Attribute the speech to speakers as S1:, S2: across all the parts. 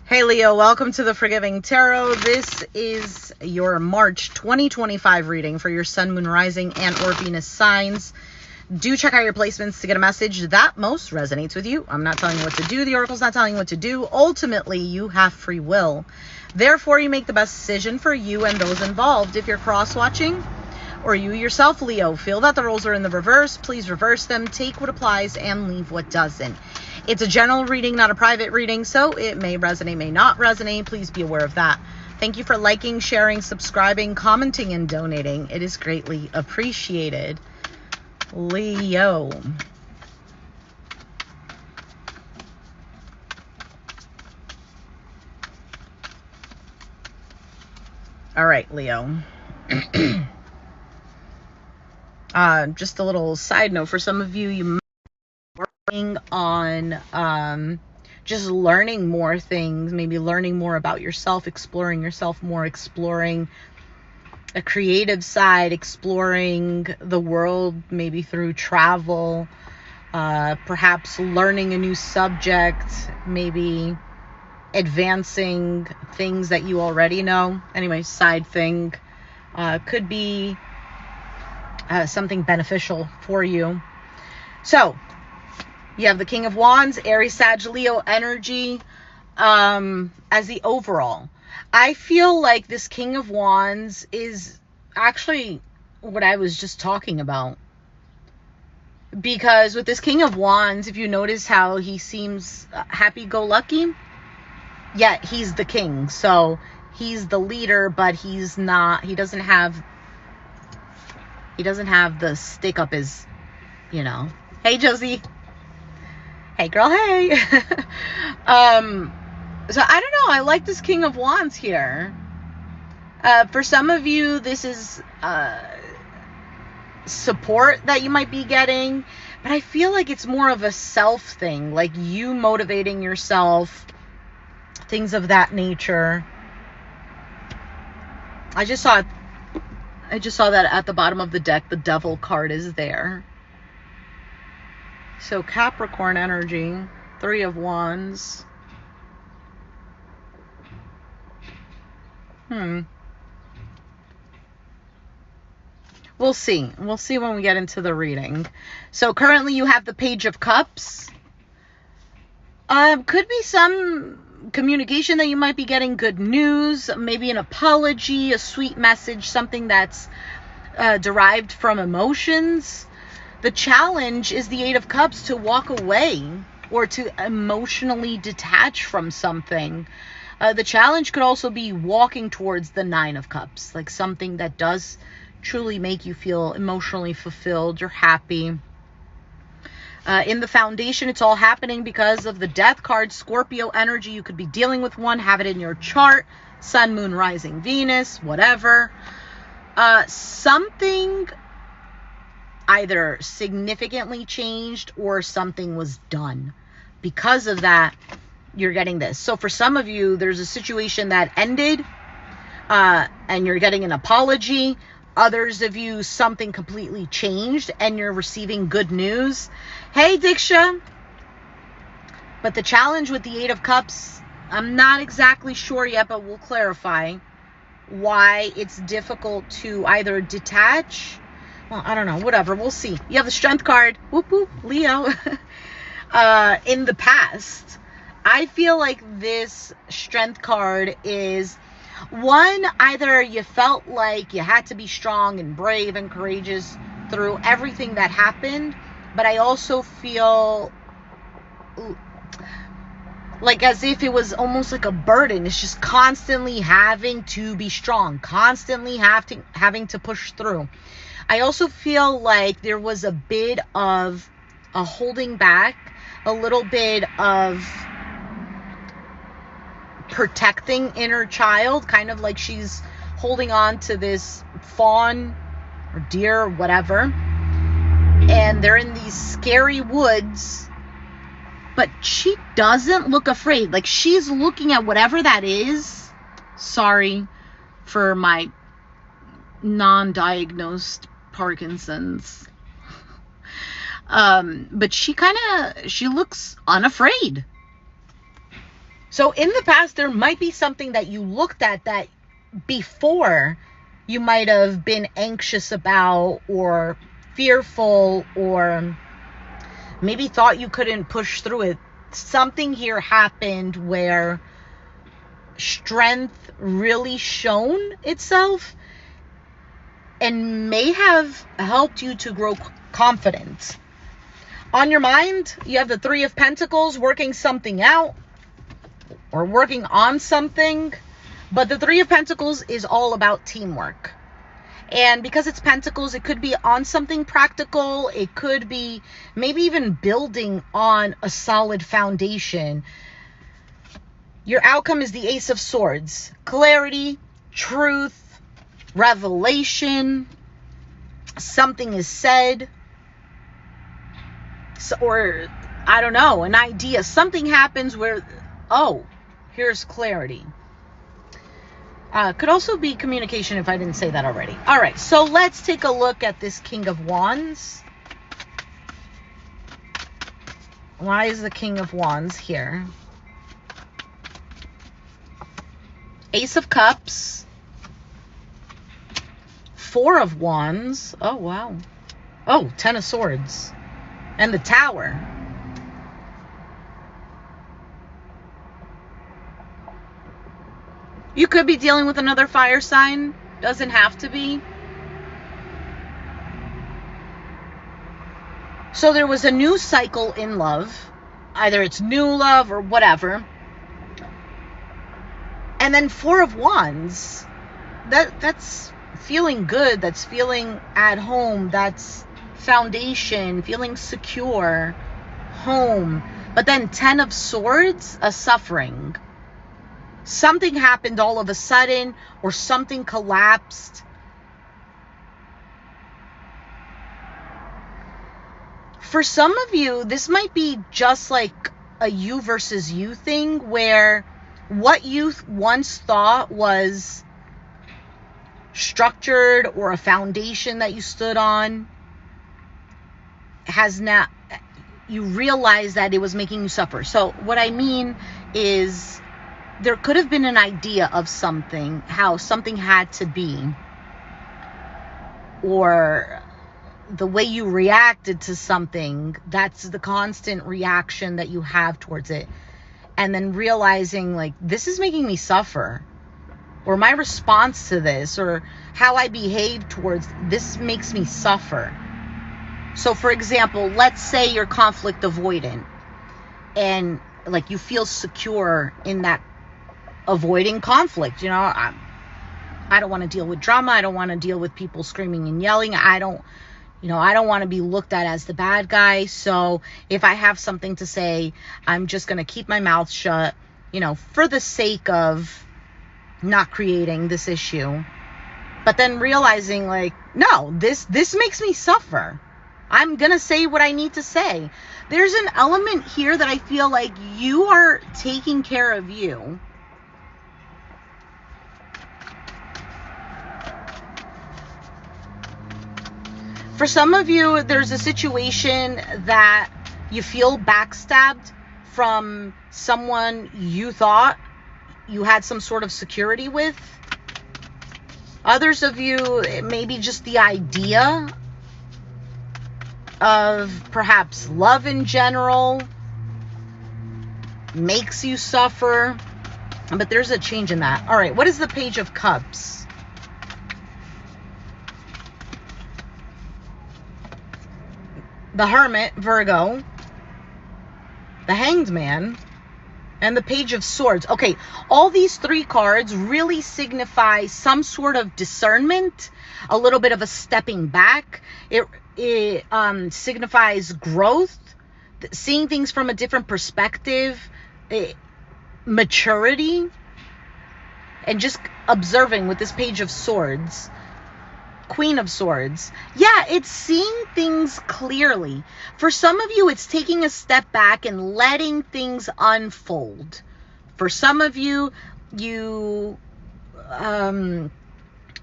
S1: Hey Leo, welcome to the Forgiving Tarot. This is your March 2025 reading for your Sun, Moon, Rising, and or Venus signs. Do check out your placements to get a message that most resonates with you. I'm not telling you what to do. The Oracle's not telling you what to do. Ultimately, you have free will. Therefore, you make the best decision for you and those involved. If you're cross-watching, or you yourself, Leo, feel that the roles are in the reverse, please reverse them. Take what applies and leave what doesn't. It's a general reading, not a private reading, so it may resonate, may not resonate. Please be aware of that. Thank you for liking, sharing, subscribing, commenting, and donating. It is greatly appreciated. Leo. All right, Leo. Just a little side note for some of you, you might be working on just learning more things, maybe learning more about yourself, exploring yourself more, exploring a creative side, exploring the world maybe through travel, perhaps learning a new subject, maybe advancing things that you already know. Anyway, side thing, could be something beneficial for you. So you have the King of Wands, Aries, Sag, Leo energy as the overall. I feel like this King of Wands is actually what I was just talking about. Because with this King of Wands, if you notice how he seems happy-go-lucky, yet he's the king. So he's the leader, but he's not, he doesn't have the stick up his, you know. Hey, Josie. Hey, girl, hey. So I don't know. I like this King of Wands here. For some of you, this is support that you might be getting. But I feel like it's more of a self thing. Like you motivating yourself. Things of that nature. I just saw that at the bottom of the deck, the Devil card is there. So Capricorn energy, Three of Wands. We'll see. We'll see when we get into the reading. So currently you have the Page of Cups. Could be some communication that you might be getting, good news, maybe an apology, a sweet message, something that's derived from emotions. The challenge is the Eight of Cups, to walk away or to emotionally detach from something. The challenge could also be walking towards the Nine of Cups, like something that does truly make you feel emotionally fulfilled, you're happy. In the foundation, it's all happening because of the Death card, Scorpio energy. You could be dealing with one, have it in your chart, Sun, Moon, Rising, Venus, whatever. Something either significantly changed or something was done. Because of that, you're getting this. So for some of you, there's a situation that ended and you're getting an apology. Others of you, something completely changed and you're receiving good news. Hey, Diksha. But the challenge with the Eight of Cups, I'm not exactly sure yet, but we'll clarify why it's difficult to either detach. Well, I don't know, whatever, we'll see. You have the Strength card, whoop whoop, Leo. In the past, I feel like this Strength card is one, either you felt like you had to be strong and brave and courageous through everything that happened, but I also feel like as if it was almost like a burden. It's just constantly having to be strong, constantly having to push through. I also feel like there was a bit of a holding back, a little bit of protecting inner child, kind of like she's holding on to this fawn or deer or whatever, and they're in these scary woods, but she doesn't look afraid. Like she's looking at whatever that is. Sorry for my non-diagnosed Parkinson's. But she looks unafraid. So in the past, there might be something that you looked at that before you might have been anxious about or fearful or maybe thought you couldn't push through it. Something here happened where strength really shown itself and may have helped you to grow confidence. On your mind, you have the Three of Pentacles, working something out or working on something. But the Three of Pentacles is all about teamwork. And because it's Pentacles, it could be on something practical. It could be maybe even building on a solid foundation. Your outcome is the Ace of Swords. Clarity, truth, revelation. Something is said. Or, I don't know, an idea. Something happens where, oh, here's clarity. Could also be communication if I didn't say that already. All right, so let's take a look at this King of Wands. Why is the King of Wands here? Ace of Cups. Four of Wands. Oh, wow. Oh, Ten of Swords. And the Tower. You could be dealing with another fire sign. Doesn't have to be. So there was a new cycle in love. Either it's new love or whatever. And then Four of Wands. That's feeling good. That's feeling at home. That's foundation. Feeling secure. Home. But then Ten of Swords, a suffering. Something happened all of a sudden, or something collapsed. For some of you, this might be just like a you versus you thing, where what you once thought was structured or a foundation that you stood on has now, you realize that it was making you suffer. So what I mean is, there could have been an idea of something, how something had to be, or the way you reacted to something. That's the constant reaction that you have towards it. And then realizing, like, this is making me suffer, or my response to this, or how I behave towards this makes me suffer. So for example, let's say you're conflict avoidant and like you feel secure in that avoiding conflict. You know, I don't want to deal with drama. I don't want to deal with people screaming and yelling. I don't want to be looked at as the bad guy. So if I have something to say, I'm just going to keep my mouth shut, you know, for the sake of not creating this issue. But then realizing, like, no, this makes me suffer. I'm going to say what I need to say. There's an element here that I feel like you are taking care of you. For some of you, there's a situation that you feel backstabbed from someone you thought you had some sort of security with. Others of you, maybe just the idea of perhaps love in general makes you suffer. But there's a change in that. All right, what is the Page of Cups? The Hermit, Virgo, the Hanged Man, and the Page of Swords. Okay, all these three cards really signify some sort of discernment, a little bit of a stepping back. It signifies growth, seeing things from a different perspective, maturity, and just observing with this Page of Swords. Queen of Swords. Yeah, it's seeing things clearly. For some of you, it's taking a step back and letting things unfold. For some of you, you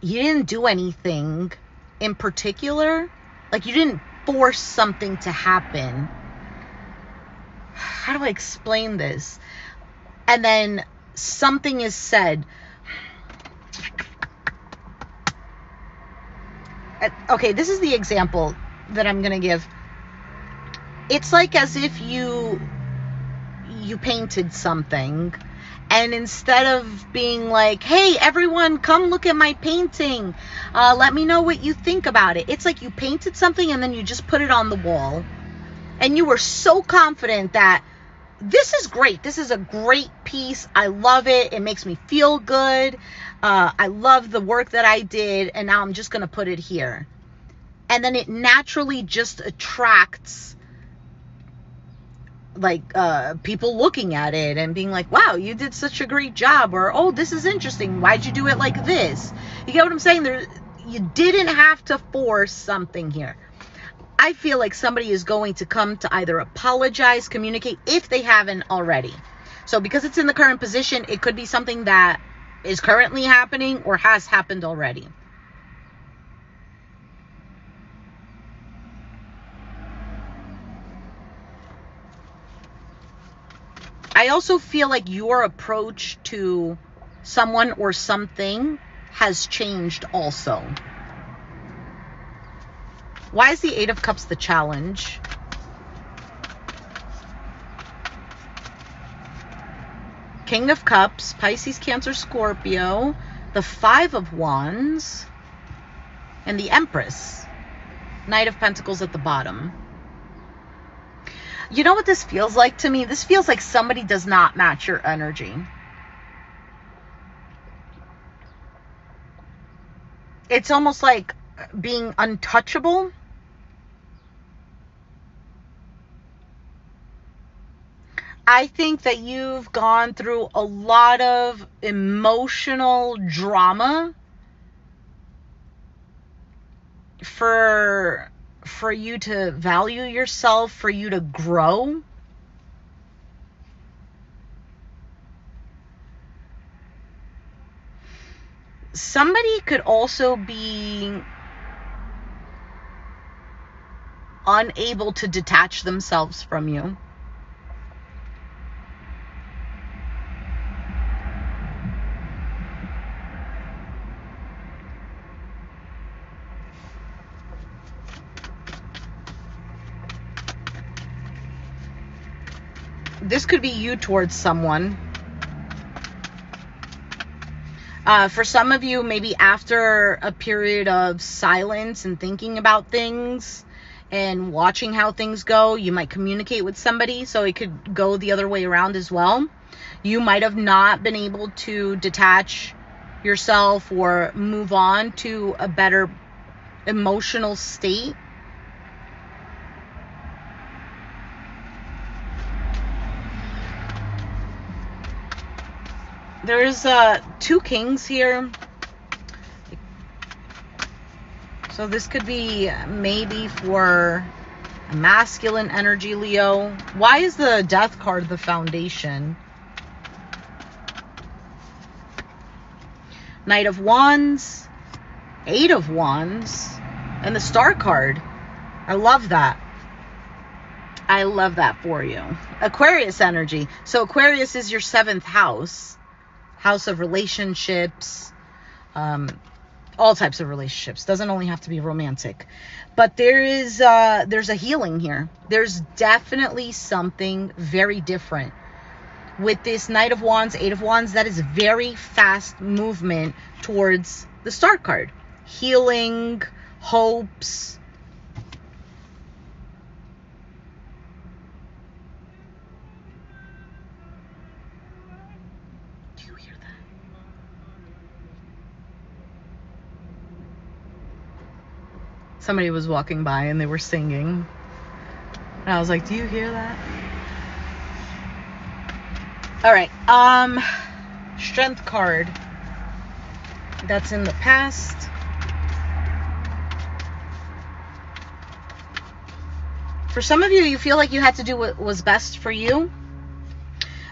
S1: didn't do anything in particular. Like, you didn't force something to happen. How do I explain this? and then something is said. Okay, this is the example that I'm going to give. It's like as if you painted something, and instead of being like, hey, everyone, come look at my painting, let me know what you think about it. It's like you painted something and then you just put it on the wall, and you were so confident that this is great. This is a great piece. I love it. It makes me feel good. I love the work that I did, and now I'm just going to put it here. And then it naturally just attracts like people looking at it and being like, wow, you did such a great job, or oh, this is interesting, why'd you do it like this? You get what I'm saying? You didn't have to force something here. I feel like somebody is going to come to either apologize, communicate, if they haven't already. So because it's in the current position, it could be something that is currently happening or has happened already. I also feel like your approach to someone or something has changed also. Why is the Eight of Cups the challenge? King of Cups, Pisces, Cancer, Scorpio, the Five of Wands, and the Empress. Knight of Pentacles at the bottom. You know what this feels like to me? This feels like somebody does not match your energy. It's almost like being untouchable. I think that you've gone through a lot of emotional drama for you to value yourself, for you to grow. Somebody could also be unable to detach themselves from you. This could be you towards someone. For some of you, maybe after a period of silence and thinking about things and watching how things go, you might communicate with somebody. So it could go the other way around as well. You might have not been able to detach yourself or move on to a better emotional state. There's two kings here. So this could be maybe for a masculine energy, Leo. Why is the Death card the foundation? Knight of Wands, Eight of Wands, and the Star card. I love that. I love that for you. Aquarius energy. So Aquarius is your 7th house. House of relationships, all types of relationships. Doesn't only have to be romantic. But there's a healing here. There's definitely something very different with this Knight of Wands, Eight of Wands. That is very fast movement towards the Star card. Healing, hopes. Somebody was walking by and they were singing. And I was like, do you hear that? All right. Strength card. That's in the past. For some of you, you feel like you had to do what was best for you.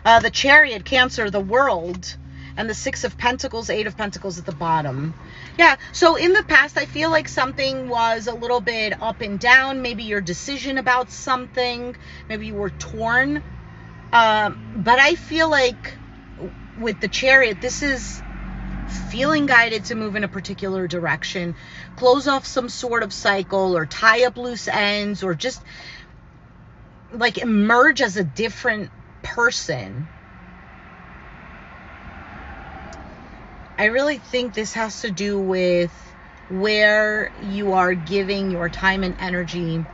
S1: The Chariot, Cancer, the World, and the Six of Pentacles, Eight of Pentacles at the bottom. Yeah, so in the past, I feel like something was a little bit up and down. Maybe your decision about something. Maybe you were torn. But I feel like with the Chariot, this is feeling guided to move in a particular direction, close off some sort of cycle, or tie up loose ends, or just like emerge as a different person. I really think this has to do with where you are giving your time and energy,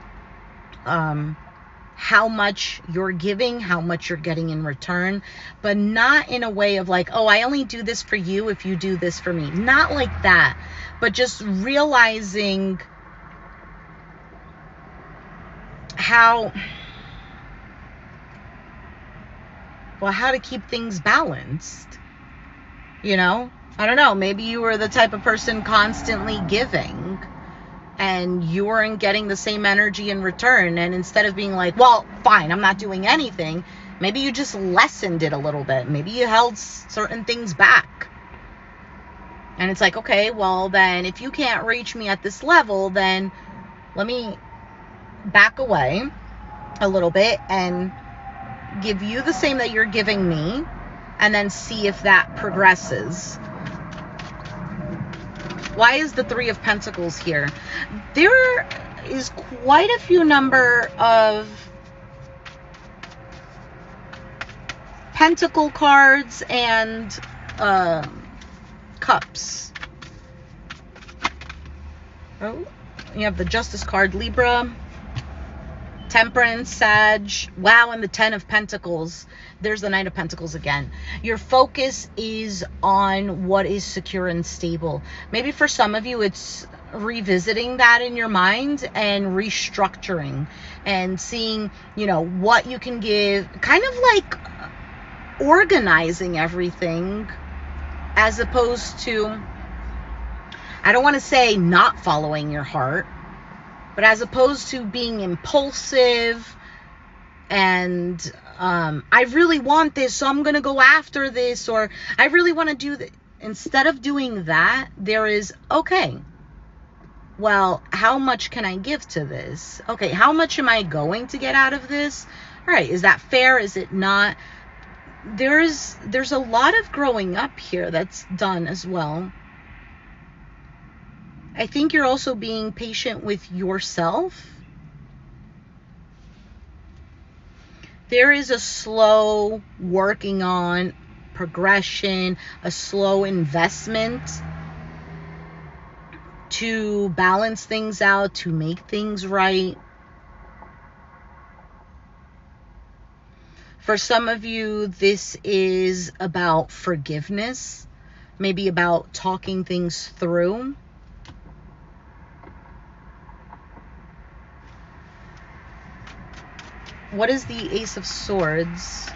S1: how much you're giving, how much you're getting in return, but not in a way of like, oh, I only do this for you if you do this for me. Not like that, but just realizing how to keep things balanced, you know? I don't know, maybe you were the type of person constantly giving and you weren't getting the same energy in return. And instead of being like, well, fine, I'm not doing anything, maybe you just lessened it a little bit. Maybe you held certain things back. And it's like, okay, well, then if you can't reach me at this level, then let me back away a little bit and give you the same that you're giving me, and then see if that progresses. Why is the Three of Pentacles here? There is quite a few number of Pentacle cards and Cups. Oh, you have the Justice card, Libra, Temperance, Sag, wow, and the Ten of Pentacles. There's the Knight of Pentacles again. Your focus is on what is secure and stable. Maybe for some of you, it's revisiting that in your mind and restructuring and seeing, you know, what you can give, kind of like organizing everything, as opposed to, I don't want to say not following your heart, but as opposed to being impulsive and I really want this, so I'm going to go after this, or I really want to do that. Instead of doing that, there is, okay, well, how much can I give to this? Okay, how much am I going to get out of this? All right, is that fair? Is it not? There's a lot of growing up here that's done as well. I think you're also being patient with yourself. There is a slow working on progression, a slow investment to balance things out, to make things right. For some of you, this is about forgiveness, maybe about talking things through. What is the Ace of Swords?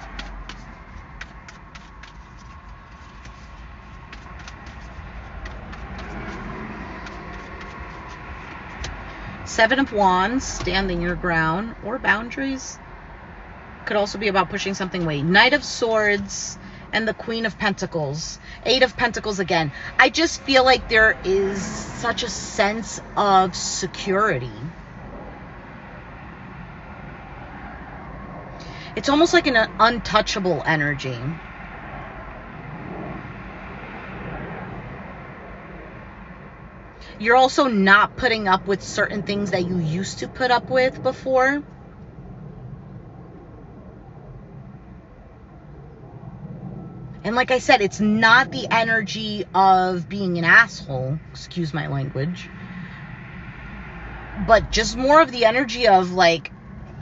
S1: Seven of Wands, standing your ground, or boundaries. Could also be about pushing something away. Knight of Swords and the Queen of Pentacles. Eight of Pentacles again. I just feel like there is such a sense of security. It's almost like an untouchable energy. You're also not putting up with certain things that you used to put up with before. And like I said, it's not the energy of being an asshole, excuse my language, but just more of the energy of like,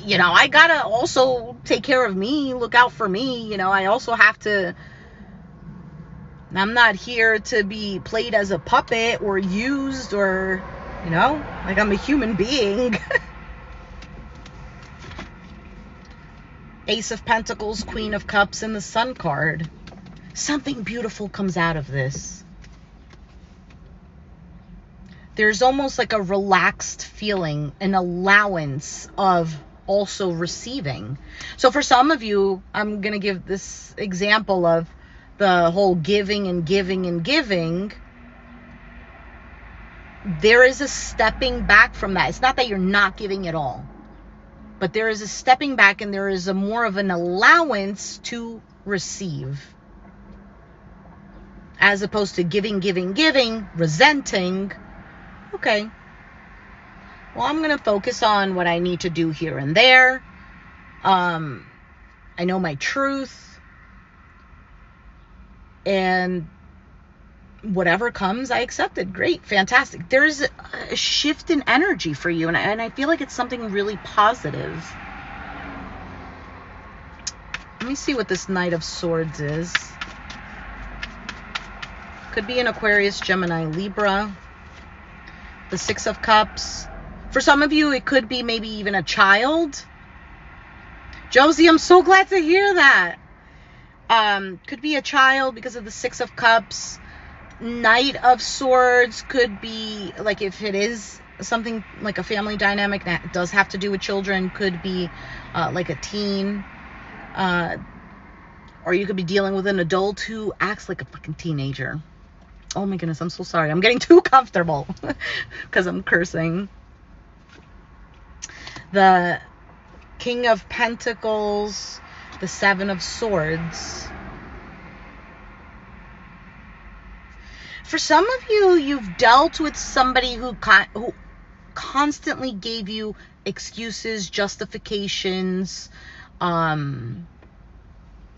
S1: you know, I gotta also take care of me, look out for me. You know, I also have to, I'm not here to be played as a puppet or used, or, you know, like I'm a human being. Ace of Pentacles, Queen of Cups, and the Sun card. Something beautiful comes out of this. There's almost like a relaxed feeling, an allowance of also receiving. So for some of you, I'm going to give this example of the whole giving and giving and giving. There is a stepping back from that. It's not that you're not giving at all, but there is a stepping back, and there is a more of an allowance to receive. as opposed to giving, resenting. Okay. Well, I'm going to focus on what I need to do here and there. I know my truth. And whatever comes, I accept it. Great. Fantastic. There's a shift in energy for you. And I feel like it's something really positive. Let me see what this Knight of Swords is. Could be an Aquarius, Gemini, Libra. The Six of Cups. For some of you, it could be maybe even a child. Josie, I'm so glad to hear that. Could be a child because of the Six of Cups. Knight of Swords could be, like, if it is something like a family dynamic that does have to do with children, could be like a teen. Or you could be dealing with an adult who acts like a fucking teenager. Oh my goodness, I'm so sorry. I'm getting too comfortable because I'm cursing. The King of Pentacles, the Seven of Swords. For some of you, you've dealt with somebody who constantly gave you excuses, justifications,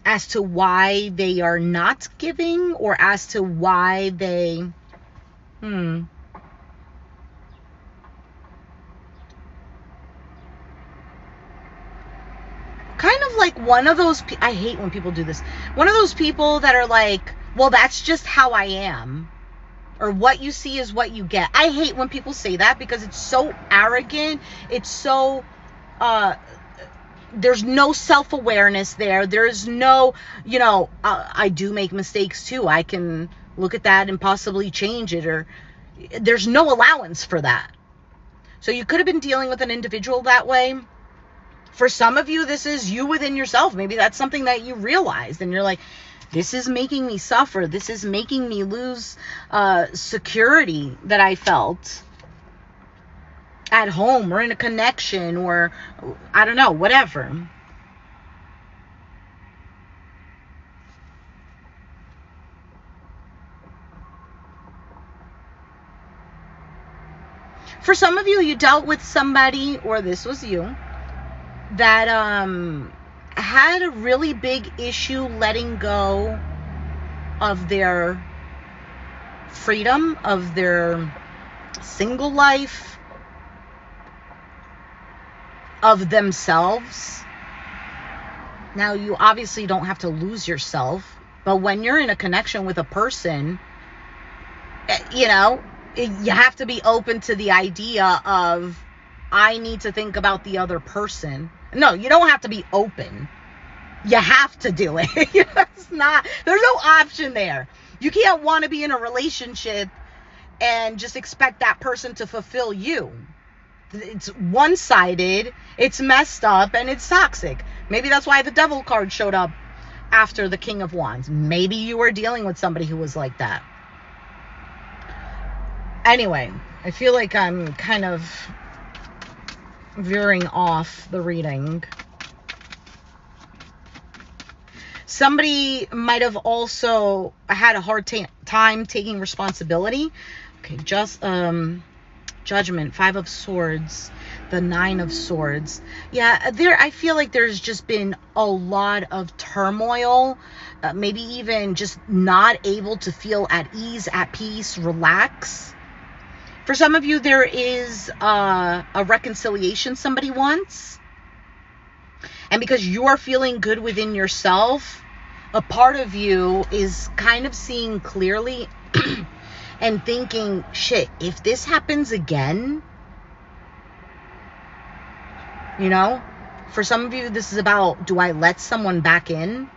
S1: as to why they are not giving, or as to why they, kind of like one of those, I hate when people do this, one of those people that are like, well, that's just how I am, or what you see is what you get. I hate when people say that because it's so arrogant. It's so, there's no self-awareness there. There's no, I do make mistakes too. I can look at that and possibly change it, or there's no allowance for that. So you could have been dealing with an individual that way. For some of you, this is you within yourself. Maybe that's something that you realized and you're like, this is making me suffer. This is making me lose security that I felt at home or in a connection, or I don't know, whatever. For some of you, you dealt with somebody, or this was you, that had a really big issue letting go of their freedom, of their single life, of themselves. Now, you obviously don't have to lose yourself, but when you're in a connection with a person, you have to be open to the idea of, I need to think about the other person. No, you don't have to be open. You have to do it. There's no option there. You can't want to be in a relationship and just expect that person to fulfill you. It's one-sided, it's messed up, and it's toxic. Maybe that's why the Devil card showed up after the King of Wands. Maybe you were dealing with somebody who was like that. Anyway, I feel like I'm kind of veering off the reading. Somebody might have also had a hard time taking responsibility. Okay, just Judgment, Five of Swords, the Nine of Swords. Yeah, I feel like there's just been a lot of turmoil, maybe even just not able to feel at ease, at peace, relax. For some of you, there is a reconciliation somebody wants. And because you're feeling good within yourself, a part of you is kind of seeing clearly and thinking, shit, if this happens again, for some of you, this is about, do I let someone back in?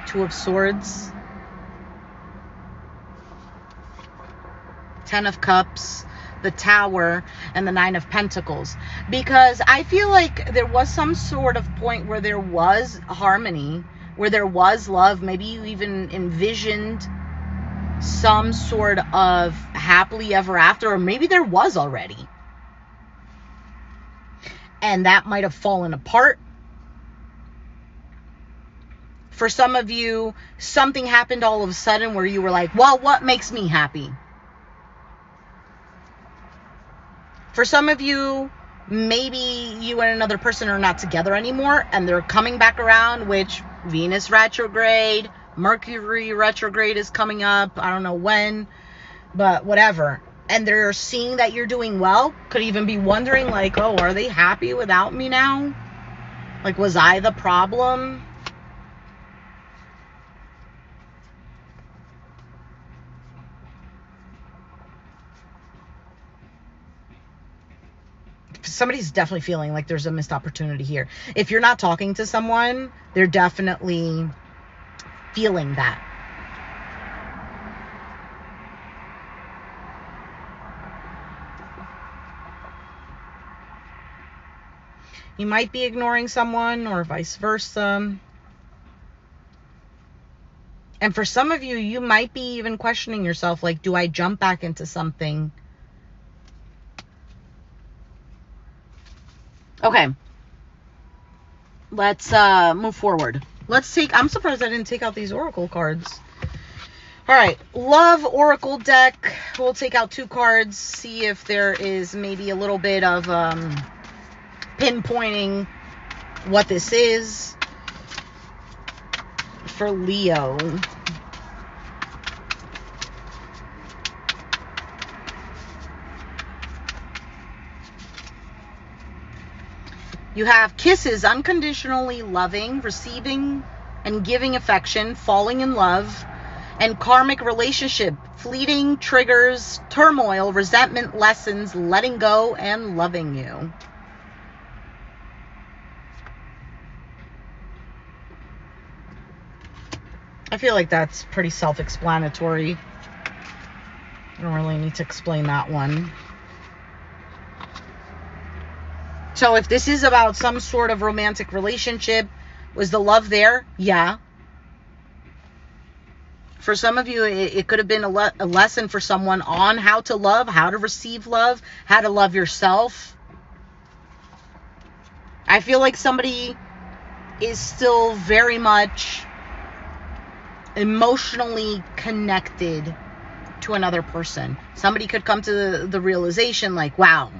S1: Two of Swords. Ten of Cups, the Tower, and the Nine of Pentacles. Because I feel like there was some sort of point where there was harmony, where there was love. Maybe you even envisioned some sort of happily ever after, or maybe there was already. And that might have fallen apart. For some of you, something happened all of a sudden where you were like, well, what makes me happy? For some of you, maybe you and another person are not together anymore and they're coming back around, which Venus retrograde, Mercury retrograde is coming up. I don't know when, but whatever. And they're seeing that you're doing well. Could even be wondering like, oh, are they happy without me now? Like, was I the problem? Somebody's definitely feeling like there's a missed opportunity here. If you're not talking to someone, they're definitely feeling that. You might be ignoring someone or vice versa. And for some of you, you might be even questioning yourself, like, do I jump back into something? Okay. Let's move forward. I'm surprised I didn't take out these oracle cards. All right. Love oracle deck. We'll take out 2 cards, see if there is maybe a little bit of pinpointing what this is for Leo. You have kisses, unconditionally loving, receiving and giving affection, falling in love, and karmic relationship, fleeting triggers, turmoil, resentment, lessons, letting go, and loving you. I feel like that's pretty self-explanatory. I don't really need to explain that one. So if this is about some sort of romantic relationship, was the love there? Yeah. For some of you, it could have been a lesson for someone on how to love, how to receive love, how to love yourself. I feel like somebody is still very much emotionally connected to another person. Somebody could come to the realization like, wow,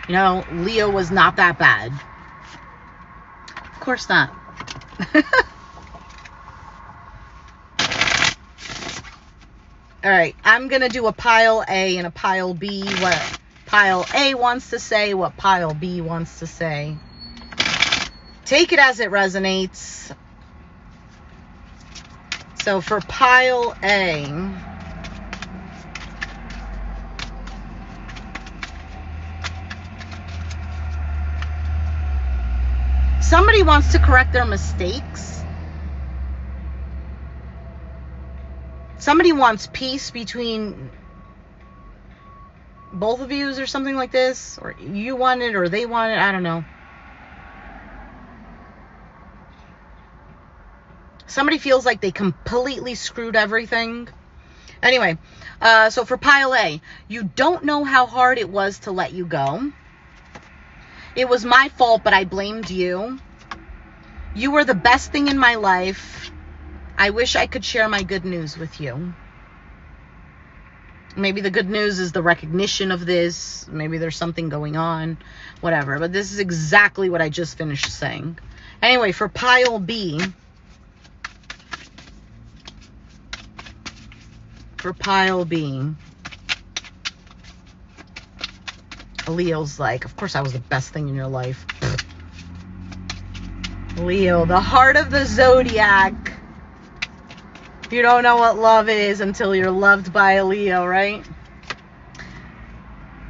S1: you know, Leo was not that bad. Of course not. All right, I'm going to do a pile A and a pile B. What pile A wants to say, what pile B wants to say. Take it as it resonates. So for pile A, somebody wants to correct their mistakes. Somebody wants peace between both of you or something like this. Or you want it or they want it. I don't know. Somebody feels like they completely screwed everything. Anyway, so for pile A, you don't know how hard it was to let you go. It was my fault, but I blamed you. You were the best thing in my life. I wish I could share my good news with you. Maybe the good news is the recognition of this. Maybe there's something going on. Whatever. But this is exactly what I just finished saying. Anyway, for pile B. For pile B. Leo's like, of course I was the best thing in your life. Leo, the heart of the zodiac. You don't know what love is until you're loved by a Leo, right?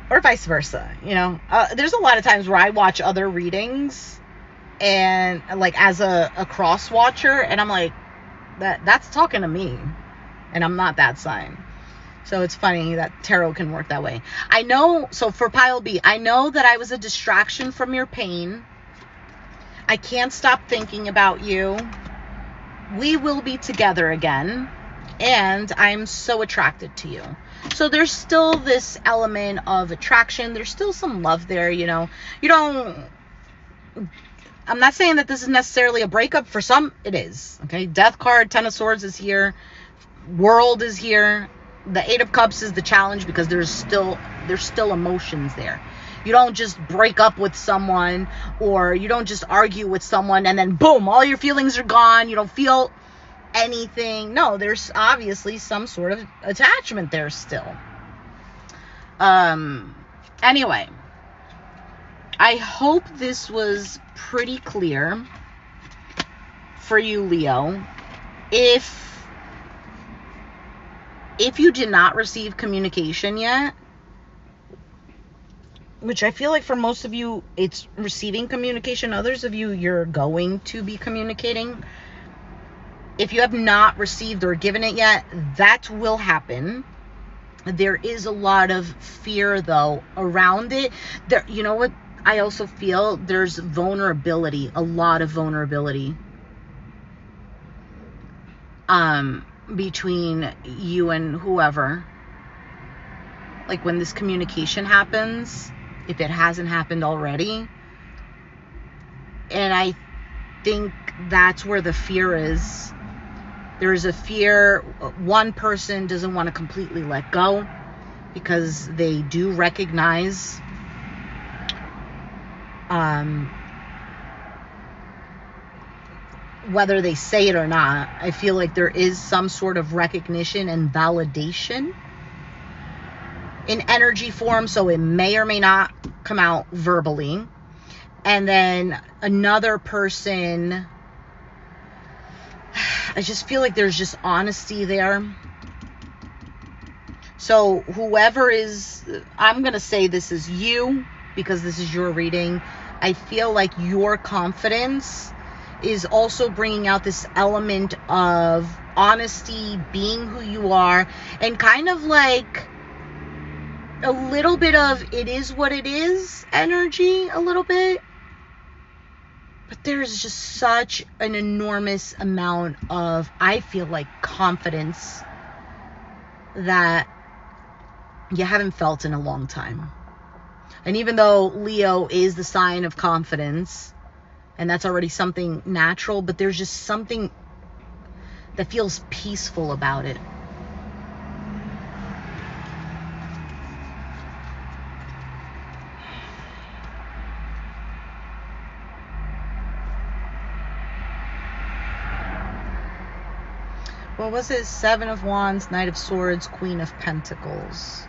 S1: Or vice versa, you know. There's a lot of times where I watch other readings and like as a cross watcher, and I'm like, that's talking to me, and I'm not that sign. So it's funny that tarot can work that way. I know, so for pile B, I know that I was a distraction from your pain. I can't stop thinking about you. We will be together again. And I'm so attracted to you. So there's still this element of attraction. There's still some love there, you know. You don't I'm not saying that this is necessarily a breakup. For some, it is. Okay, Death card, Ten of Swords is here. World is here. The Eight of Cups is the challenge because there's still emotions there. You don't just break up with someone, or you don't just argue with someone and then boom, all your feelings are gone. You don't feel anything. No, there's obviously some sort of attachment there still. Anyway, I hope this was pretty clear for you, Leo. If you did not receive communication yet, which I feel like for most of you, it's receiving communication. Others of you, you're going to be communicating. If you have not received or given it yet, that will happen. There is a lot of fear, though, around it. There, you know what? I also feel there's vulnerability, a lot of vulnerability. Between you and whoever. Like when this communication happens, if it hasn't happened already. And I think that's where the fear is. There's a fear. One person doesn't want to completely let go because they do recognize whether they say it or not, I feel like there is some sort of recognition and validation in energy form, so it may or may not come out verbally. And then another person, I just feel like there's just honesty there. So whoever is, I'm going to say this is you because this is your reading. I feel like your confidence is also bringing out this element of honesty, being who you are, and kind of like a little bit of it is what it is energy, a little bit. But there's just such an enormous amount of, I feel like, confidence that you haven't felt in a long time. And even though Leo is the sign of confidence, and that's already something natural, but there's just something that feels peaceful about it. What was it? Seven of Wands, Knight of Swords, Queen of Pentacles.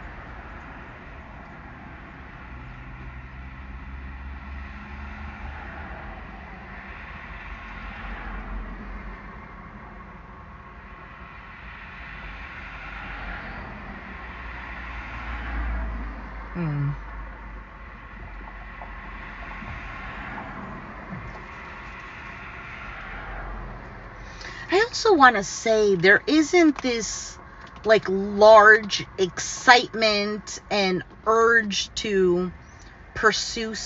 S1: I also want to say there isn't this like large excitement and urge to pursue